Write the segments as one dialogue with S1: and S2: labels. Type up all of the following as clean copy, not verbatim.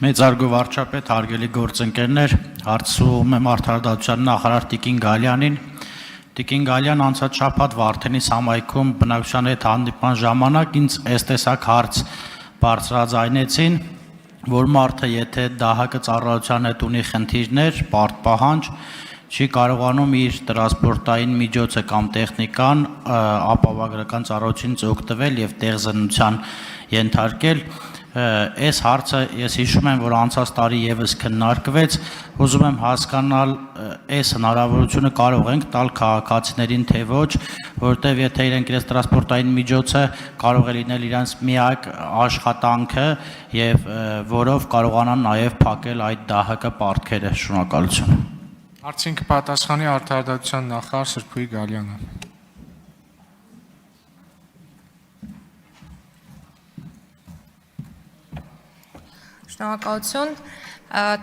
S1: Մեծարգո վարչապետ, հարգելի գործընկերներ, հարցում եմ արդարադատության նախարար Տիկին Գալյանին։ Տիկին Գալյան անցած շաբաթ Վարդենիս համայնքում բնակչության հետ հանդիպման ժամանակ ինձ այս տեսակ հարց բարձրաձայնեցին, որ մարդը եթե դահակը ծառայության հետ ունի խնդիրներ, պարտպահանջ, չի կարողանում իր տրանսպորտային միջոցը կամ տեխնիկան ապահովագրական ծառայությունից օգտվել եւ տեղզնության ենթարկել։ Այս հարցը ես հիշում եմ, որ անցած տարի եւս քննարկվեց, ուզում եմ հասկանալ այս հնարավորությունը կարող ենք տալ քաղաքացիներին թե ոչ, որտեղ եթե իրենք իրենց տրանսպորտային միջոցը կարող է լինել իրենց միակ աշխատանքը եւ որով կարողանան նաեւ փակել այդ դահակը պարտքերը։ Շնորհակալություն։
S2: Հարցին կպատասխանի արդարադատության նախարար Սրբուհի Գալյանը։
S3: Շնորհակալություն։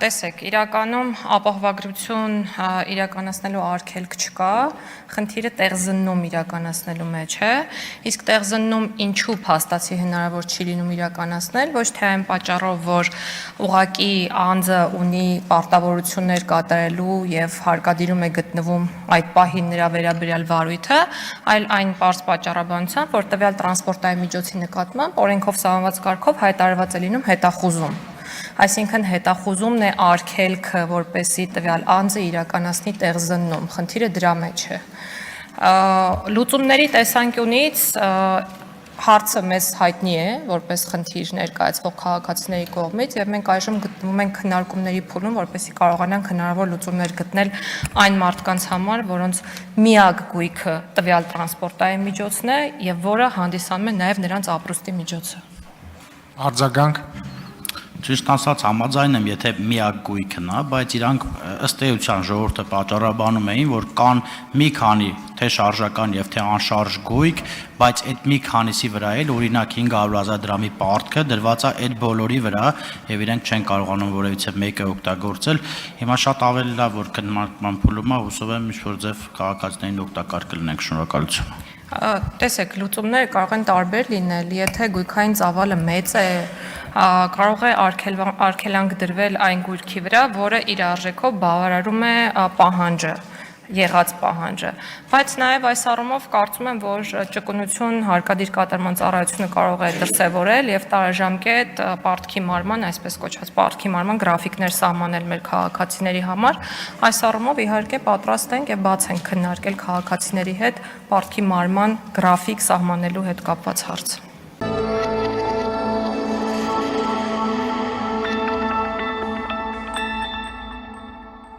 S3: Տեսեք, իրականում ապահովագրություն իրականացնելու արգելք չկա, խնդիրը տեղզննում իրականացնելու մեջ է, իսկ տեղզննում ինչու փաստացի հնարավոր չի լինում իրականացնել, ոչ թե այն պատճառով, որ ուղղակի անձը ունի պարտավորություններ կատարելու եւ հարկադիրում է գտնվում այդ պահին նրա վերաբերյալ վարույթը, այլ այն պարզ պատճառաբանությամբ, որ տվյալ տրանսպորտային միջոցի նկատմամբ օրենքով սահմանված կարգով հայտարարված է լինում հետախուզում։ Այսինքն հետախուզումն է արգելքը, որպեսզի տվյալ անձը իրականացնի տեղզննում, խնդիրը դրա մեջ է։ Լուծումների տեսանկյունից հարցը մեզ հայտնի է, որպես խնդիր ներկայացվող քաղաքացիների կողմից, եւ մենք այժմ գտնվում ենք քննարկումների փուլում, որպեսզի կարողանանք հնարավոր լուծումներ գտնել այն մարդկանց համար, որոնց միակ գույքը տվյալ տրանսպորտային միջոցն է եւ որը հանդիսանում է նաեւ նրանց ապրուստի միջոցը։
S2: Արձագանք։
S1: Ճիշտ ասած համաձայն եմ, եթե միակ գույքն է, բայց իրանք ըստ էության ժողովուրդը պատճառաբանում էին, որ կան մի քանի թե շարժական եւ թե անշարժ գույք, բայց այդ մի քանիսի վրա էլ օրինակ 500,000 դրամի պարտքը դրված է այդ բոլորի վրա եւ իրենք չեն կարողանում որևիցե մեկը օգտագործել։ Հիմա շատ ավելի լավ որ քննարկման փուլում է, հուսով եմ ինչ-որ ձև քաղաքացիներին օգտակար կլինենք։ Շնորհակալություն։
S3: Տեսեք, լուծումները կարող են տարբեր լինել, եթե գույքային ծավալը մեծ է, կարող է արգելանք դրվել այն գույքի վրա, որը իր արժեքով բավարարում է պահանջը, եղած պահանջը, բայց նաև այս առումով կարծում եմ, որ ճկունություն հարկադիր կատարման ծառայությունը կարող է դրսևորել եւ տարաժամկետ պարտքի մարման, այսպես կոչված պարտքի մարման գրաֆիկներ սահմանել մեր քաղաքացիների համար, այս առումով իհարկե պատրաստ ենք եւ բաց ենք քննարկել քաղաքացիների հետ պարտքի մարման գրաֆիկ սահմանելու հետ կապված հարց։